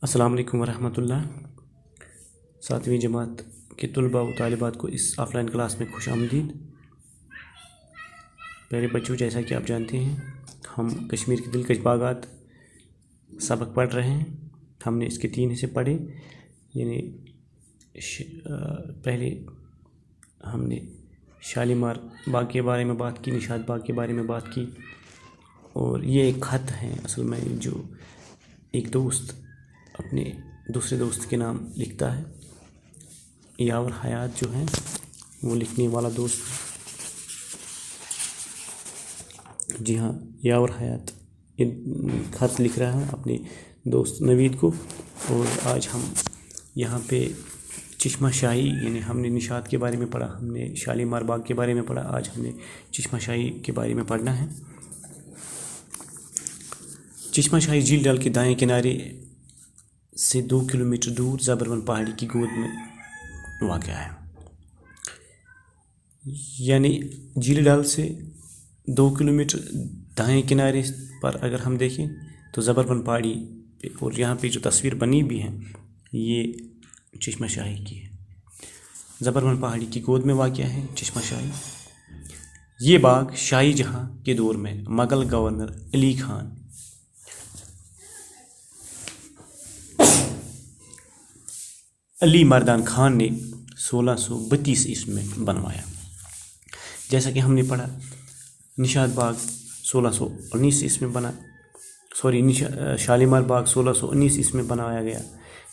السلام علیکم ورحمۃ اللہ۔ 7ویں جماعت کے طلباء و طالبات کو اس آف لائن کلاس میں خوش آمدید۔ پیارے بچوں، جیسا کہ آپ جانتے ہیں ہم کشمیر کے دلکش باغات سبق پڑھ رہے ہیں۔ ہم نے اس کے 3 حصے پڑھے، یعنی پہلے ہم نے شالیمار باغ کے بارے میں بات کی، نشاط باغ کے بارے میں بات کی، اور یہ ایک خط ہے اصل میں جو ایک دوست اپنے دوسرے دوست کے نام لکھتا ہے۔ یاور حیات جو ہے وہ لکھنے والا دوست، جی ہاں، یاور حیات یہ خط لکھ رہا ہے اپنے دوست نوید کو۔ اور آج ہم یہاں پہ چشمہ شاہی، یعنی ہم نے نشاط کے بارے میں پڑھا، ہم نے شالیمار باغ کے بارے میں پڑھا، آج ہم نے چشمہ شاہی کے بارے میں پڑھنا ہے۔ چشمہ شاہی جھیل ڈل کے دائیں کنارے سے 2 کلومیٹر دور زبروان پہاڑی کی گود میں واقع ہے۔ یعنی جھیل ڈل سے 2 کلومیٹر دائیں کنارے پر اگر ہم دیکھیں تو زبروان پہاڑی پہ، اور یہاں پہ جو تصویر بنی بھی ہے یہ چشمہ شاہی کی ہے۔ زبروان پہاڑی کی گود میں واقع ہے چشمہ شاہی۔ یہ باغ شاہی جہاں کے دور میں مغل گورنر علی مردان خان نے 1632 عیسوی میں بنوایا۔ جیسا کہ ہم نے پڑھا نشاط باغ 1619 عیسوی میں بنا، شالیمار باغ 1619 عیسوی میں بنوایا گیا،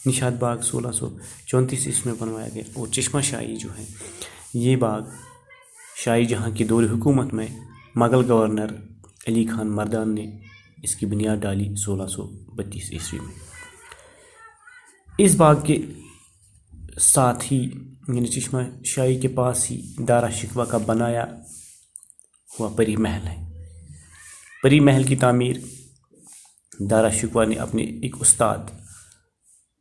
نشاط باغ 1634 عیسوی میں بنوایا گیا، اور چشمہ شاہی جو ہے یہ باغ شاہی جہاں کی دور حکومت میں مغل گورنر علی خان مردان نے اس کی بنیاد ڈالی 1632 عیسوی میں۔ اس باغ کے ساتھ ہی، یعنی چشمہ شاہی کے پاس ہی دارا شکوہ کا بنایا ہوا پری محل ہے۔ پری محل کی تعمیر دارا شکوہ نے اپنے ایک استاد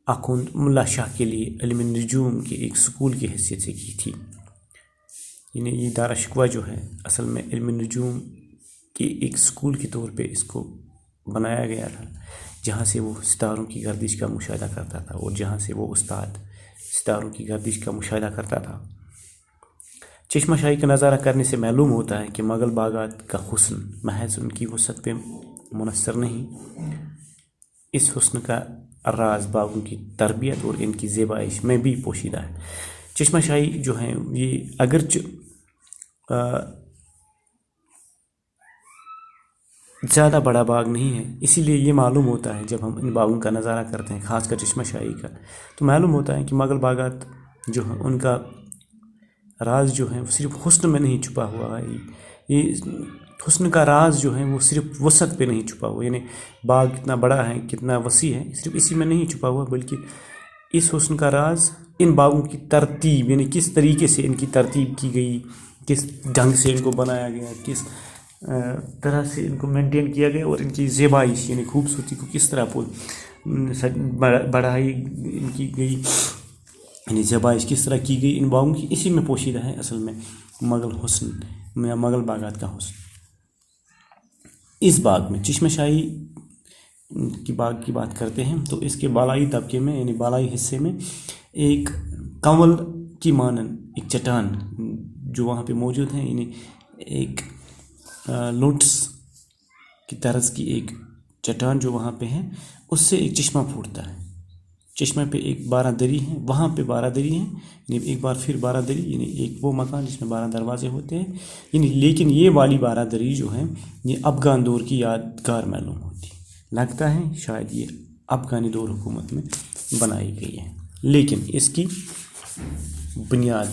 آخوند ملا شاہ کے لیے علم نجوم کے ایک سکول کی حیثیت سے کی تھی۔ یعنی یہ دارا شکوہ جو ہے اصل میں علم نجوم کے ایک سکول کے طور پہ اس کو بنایا گیا تھا، جہاں سے وہ ستاروں کی گردش کا مشاہدہ کرتا تھا، اور جہاں سے وہ استاد ستاروں کی گردش کا مشاہدہ کرتا تھا۔ چشمہ شاہی کا نظارہ کرنے سے معلوم ہوتا ہے کہ مغل باغات کا حسن محض ان کی وسعت پہ منحصر نہیں، اس حسن کا راز باغوں کی تربیت اور ان کی زیبائش میں بھی پوشیدہ ہے۔ چشمہ شاہی جو ہے یہ اگرچہ زیادہ بڑا باغ نہیں ہے، اسی لیے یہ معلوم ہوتا ہے جب ہم ان باغوں کا نظارہ کرتے ہیں، خاص کر چشمہ شاہی کا، تو معلوم ہوتا ہے کہ مغل باغات جو ہیں ان کا راز جو ہے وہ صرف حسن میں نہیں چھپا ہوا ہے۔ یہ حسن کا راز جو ہے وہ صرف وسعت پہ نہیں چھپا ہوا، یعنی باغ کتنا بڑا ہے، کتنا وسیع ہے، صرف اسی میں نہیں چھپا ہوا، بلکہ اس حسن کا راز ان باغوں کی ترتیب، یعنی کس طریقے سے ان کی ترتیب کی گئی، کس ڈھنگ سے ان کو بنایا گیا، کس طرح سے ان کو مینٹین کیا گیا، اور ان کی زیبائش یعنی خوبصورتی کو کس طرح بڑھائی ان کی گئی، یعنی زیبائش کس طرح کی گئی ان باغوں کی، اسی میں پوشیدہ ہے اصل میں مغل حسن یا مغل باغات کا حسن۔ اس باغ میں چشمہ شاہی کی باغ کی بات کرتے ہیں تو اس کے بالائی طبقے میں، یعنی بالائی حصے میں ایک کنول کی مانند ایک چٹان جو وہاں پہ موجود ہے، یعنی ایک لوٹس کی طرز کی ایک چٹان جو وہاں پہ ہے، اس سے ایک چشمہ پھوٹتا ہے۔ چشمے پہ ایک 12 دری ہے، وہاں پہ 12 دری ہیں، یعنی ایک بار پھر 12 دری، یعنی ایک وہ مکان جس میں 12 دروازے ہوتے ہیں، یعنی لیکن یہ والی 12 دری جو ہے یہ افغان دور کی یادگار معلوم ہوتی ہے۔ لگتا ہے شاید یہ افغانی دور حکومت میں بنائی گئی ہے، لیکن اس کی بنیاد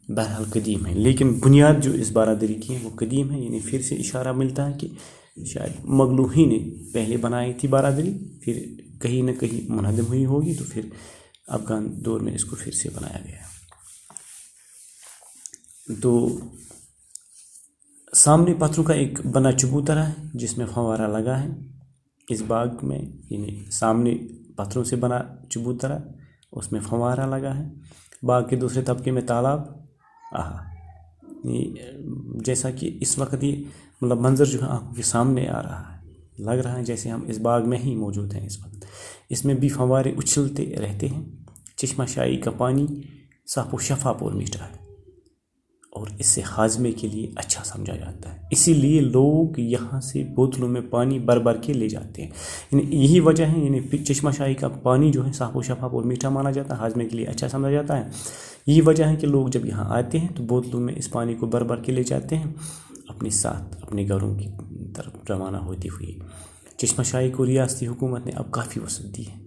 بہرحال قدیم ہے، لیکن بنیاد جو اس 12 دری کی ہے وہ قدیم ہے، یعنی پھر سے اشارہ ملتا ہے کہ شاید مغلوں ہی نے پہلے بنائی تھی 12 دری، پھر کہیں نہ کہیں منہدم ہوئی ہوگی، تو پھر افغان دور میں اس کو پھر سے بنایا گیا۔ تو سامنے پتھروں کا ایک بنا چبوترا ہے جس میں فوارہ لگا ہے اس باغ میں، یعنی سامنے پتھروں سے بنا چبوترا، اس میں فوارہ لگا ہے۔ باغ کے دوسرے طبقے میں تالاب، جیسا کہ اس وقت یہ منظر جو ہے آنکھوں کے سامنے آ رہا ہے، لگ رہا ہے جیسے ہم اس باغ میں ہی موجود ہیں اس وقت۔ اس میں بھی فوارے اچھلتے رہتے ہیں. چشمہ شاہی کا پانی صاف و شفاف اور میٹھا ہے اور اس سے ہاضمے کے لیے اچھا سمجھا جاتا ہے. اسی لیے لوگ یہاں سے بوتلوں میں پانی بھر بھر کے لے جاتے ہیں. یہی وجہ ہے، چشمہ شاہی کا پانی جو ہے صاف و شفاف اور میٹھا مانا جاتا ہے، ہاضمے کے لیے اچھا سمجھا جاتا ہے. یہی وجہ ہے کہ لوگ جب یہاں آتے ہیں تو بوتلوں میں اس پانی کو بھر بھر کے لے جاتے ہیں اپنے ساتھ، اپنے گھروں کی طرف روانہ ہوتی ہوئی. چشمہ شاہی کو ریاستی حکومت نے اب کافی وسعت دی ہے.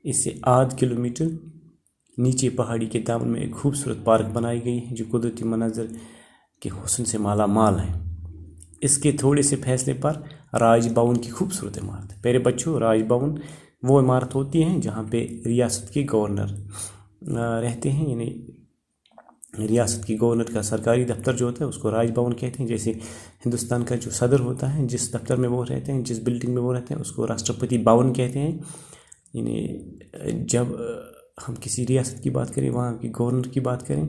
اس سے 8 کلومیٹر نیچے پہاڑی کے دامن میں ایک خوبصورت پارک بنائی گئی ہے جو قدرتی مناظر کے حسن سے مالا مال ہے. اس کے تھوڑے سے فاصلے پر راج بھون کی خوبصورت عمارت ہے. پیارے بچوں، راج بھون وہ عمارت ہوتی ہیں جہاں پہ ریاست کے گورنر رہتے ہیں. ریاست کی گورنر کا سرکاری دفتر جو ہوتا ہے اس کو راج بھون کہتے ہیں. جیسے ہندوستان کا جو صدر ہوتا ہے، جس دفتر میں وہ رہتے ہیں، جس بلڈنگ میں وہ رہتے ہیں، اس کو راشٹرپتی بھون کہتے ہیں. جب ہم کسی ریاست کی بات کریں، وہاں کی گورنر کی بات کریں،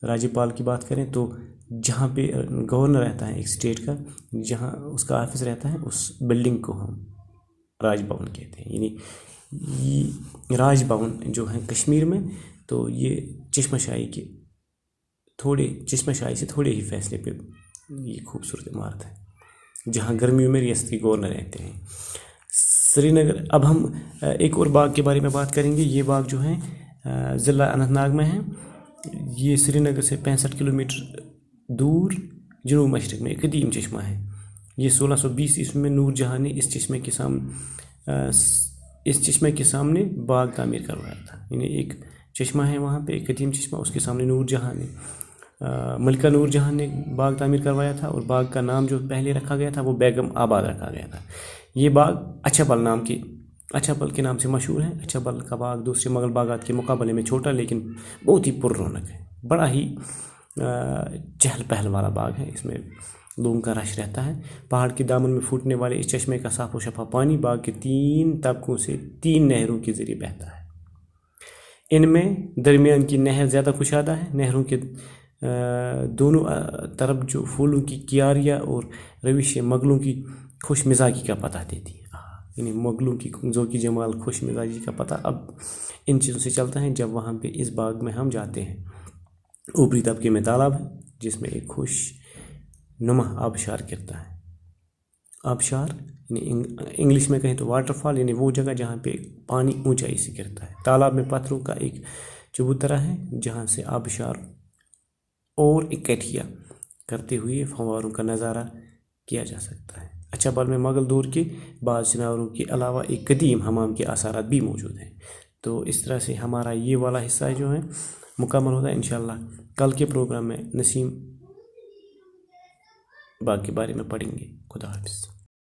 راجیپال کی بات کریں، تو جہاں پہ گورنر رہتا ہے ایک اسٹیٹ کا، جہاں اس کا آفس رہتا ہے، اس بلڈنگ کو ہم راج بھون کہتے ہیں. یہ راج بھون جو ہے کشمیر میں، تو یہ چشمہ شاہی سے تھوڑے ہی فاصلے پہ یہ خوبصورت عمارت ہے جہاں گرمیوں میں ریاست کے گورنر رہتے ہیں. سری نگر. اب ہم ایک اور باغ کے بارے میں بات کریں گے. یہ باغ جو ہے ضلع اننت ناگ میں ہے. یہ سری نگر سے 65 کلومیٹر دور جنوب مشرق میں ایک قدیم چشمہ ہے. یہ 1620 عیسوی میں نور جہاں نے اس چشمے کے سامنے باغ تعمیر کروایا تھا. ایک چشمہ ہے وہاں پہ، ایک قدیم چشمہ، اس کے سامنے نور جہاں نے ملکہ نور جہاں نے باغ تعمیر کروایا تھا. اور باغ کا نام جو پہلے رکھا گیا تھا وہ بیگم آباد رکھا گیا تھا. یہ باغ اچھا پل کے نام سے مشہور ہے. اچھا پل کا باغ دوسرے مغل باغات کے مقابلے میں چھوٹا لیکن بہت ہی پر رونق ہے. بڑا ہی چہل پہل والا باغ ہے. اس میں لوگوں کا رش رہتا ہے. پہاڑ کے دامن میں پھوٹنے والے اس چشمے کا صاف و شفاف پانی باغ کے 3 طبقوں سے 3 نہروں کے ذریعے بہتا ہے. ان میں درمیان کی نہر زیادہ کشادہ ہے. نہروں کے دونوں طرف جو پھولوں کی کیاریاں اور روش مغلوں کی خوش مزاجی کا پتہ دیتی ہے. مغلوں کی ذوقی جمال، خوش مزاجی کا پتہ اب ان چیزوں سے چلتا ہے جب وہاں پہ اس باغ میں ہم جاتے ہیں. اوپری طبقے میں تالاب ہے جس میں ایک خوش نما آبشار گرتا ہے. آبشار انگلش میں کہیں تو واٹر فال، وہ جگہ جہاں پہ پانی اونچائی سے گرتا ہے. تالاب میں پتھروں کا ایک چبوترا ہے جہاں سے آبشار اور اکٹھیا کرتے ہوئے فواروں کا نظارہ کیا جا سکتا ہے. اچھا پل میں مغل دور کے بعض جناوروں کے علاوہ ایک قدیم حمام کے آثارات بھی موجود ہیں. تو اس طرح سے ہمارا یہ والا حصہ جو ہے مکمل ہوتا ہے. انشاءاللہ کل کے پروگرام میں نسیم باغ کے بارے میں پڑھیں گے. خدا حافظ.